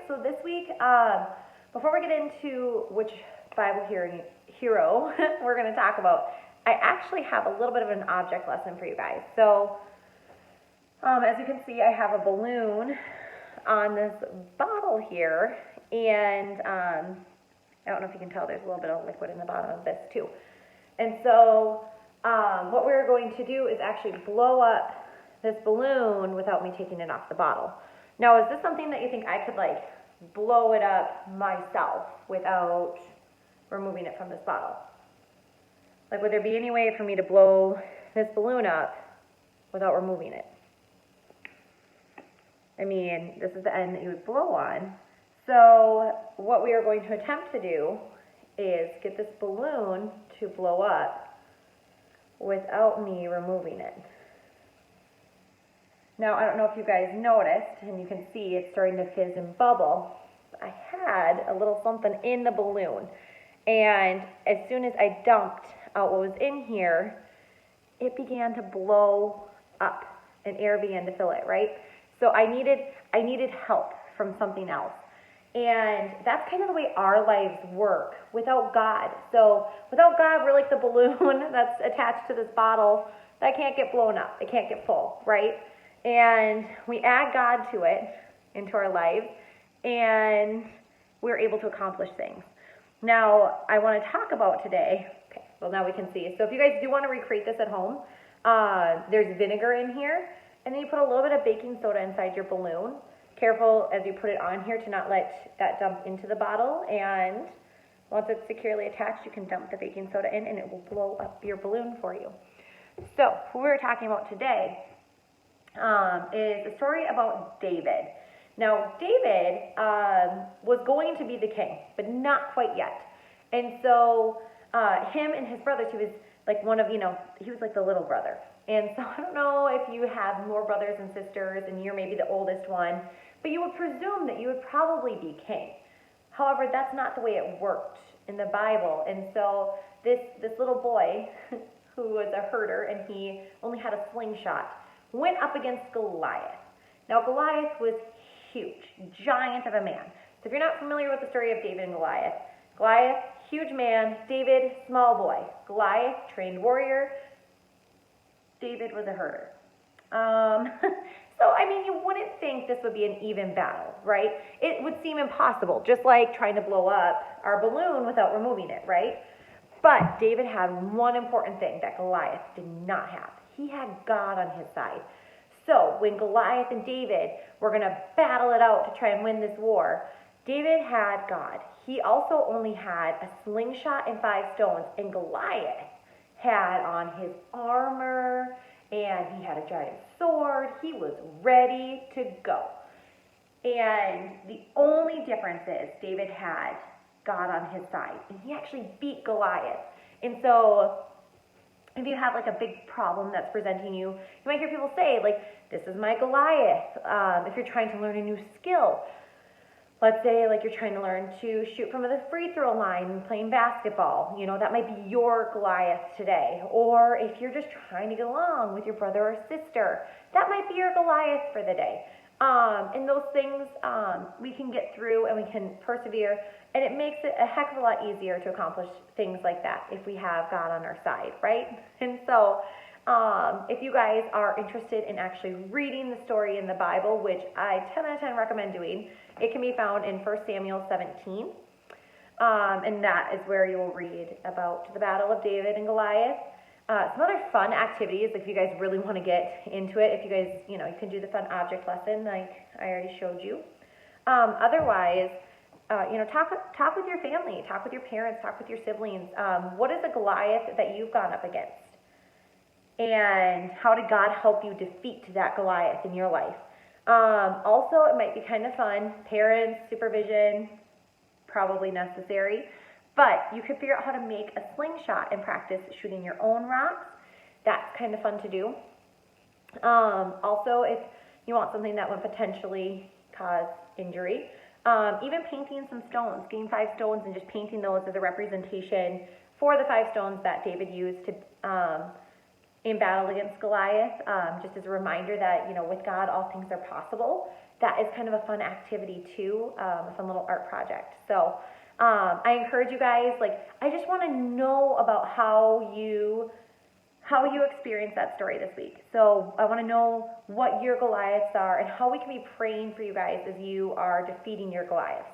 So this week, before we get into which Bible hero we're going to talk about, I actually have a little bit of an object lesson for you guys. So as you can see, I have a balloon on this bottle here, and I don't know if you can tell, there's a little bit of liquid in the bottom of this too. And so what we're going to do is actually blow up this balloon without me taking it off the bottle. Now, is this something that you think I could like blow it up myself without removing it from this bottle? Like, would there be any way for me to blow this balloon up without removing it? I mean, this is the end that you would blow on. So what we are going to attempt to do is get this balloon to blow up without me removing it. Now, I don't know if you guys noticed, and you can see it's starting to fizz and bubble. I had a little something in the balloon, and as soon as I dumped out what was in here, it began to blow up, and air began to fill it, right? So I needed help from something else. And that's kind of the way our lives work without God. So without God, we're like the balloon that's attached to this bottle that can't get blown up. It can't get full, right? And we add God to it, into our lives, and we're able to accomplish things. Now, I want to talk about today, okay, well now we can see. So if you guys do want to recreate this at home, there's vinegar in here, and then you put a little bit of baking soda inside your balloon. Careful as you put it on here to not let that dump into the bottle, and once it's securely attached, you can dump the baking soda in and it will blow up your balloon for you. So, who we're talking about today is a story about David. Now, David was going to be the king, but not quite yet. And so, him and his brothers, he was like he was like the little brother. And so I don't know if you have more brothers and sisters and you're maybe the oldest one, but you would presume that you would probably be king. However, that's not the way it worked in the Bible. And so this little boy, who was a herder and he only had a slingshot, went up against Goliath. Now, Goliath was huge, giant of a man. So if you're not familiar with the story of David and Goliath, huge man, David, small boy. Goliath, trained warrior. David was a herder. So, I mean, you wouldn't think this would be an even battle, right? It would seem impossible, just like trying to blow up our balloon without removing it, right? But David had one important thing that Goliath did not have. He had God on his side. So, when Goliath and David were going to battle it out to try and win this war, David had God. He also only had a slingshot and 5 stones, and Goliath had on his armor, and he had a giant sword. He was ready to go. And the only difference is David had God on his side, and he actually beat Goliath. And so if you have like a big problem that's presenting you, you might hear people say, like, this is my Goliath. If you're trying to learn a new skill, let's say like you're trying to learn to shoot from the free throw line playing basketball, that might be your Goliath today. Or if you're just trying to get along with your brother or sister, that might be your Goliath for the day. And those things we can get through and we can persevere, and it makes it a heck of a lot easier to accomplish things like that if we have God on our side, right? And so if you guys are interested in actually reading the story in the Bible, which I 10 out of 10 recommend doing, it can be found in 1 Samuel 17. And that is where you will read about the battle of David and Goliath. Some other fun activities, if you guys really want to get into it, if you guys, you can do the fun object lesson like I already showed you. Otherwise, talk with your family, talk with your parents, talk with your siblings. What is a Goliath that you've gone up against? And how did God help you defeat that Goliath in your life? Also, it might be kind of fun. Parents, supervision, probably necessary. But you could figure out how to make a slingshot and practice shooting your own rocks. That's kind of fun to do. Also, if you want something that would potentially cause injury, even painting some stones, getting 5 stones and just painting those as a representation for the 5 stones that David used to in battle against Goliath, just as a reminder that, with God, all things are possible. that is kind of a fun activity too, a fun little art project. So I encourage you guys, like, I just want to know about how you experienced that story this week. So I want to know what your Goliaths are and how we can be praying for you guys as you are defeating your Goliaths.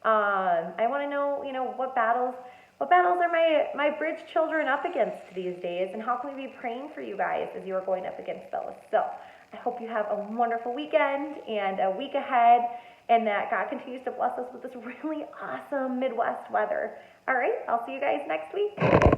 I want to know, what battles are my bridge children up against these days, and how can we be praying for you guys as you are going up against those. So I hope you have a wonderful weekend and a week ahead, and that God continues to bless us with this really awesome Midwest weather. All right, I'll see you guys next week.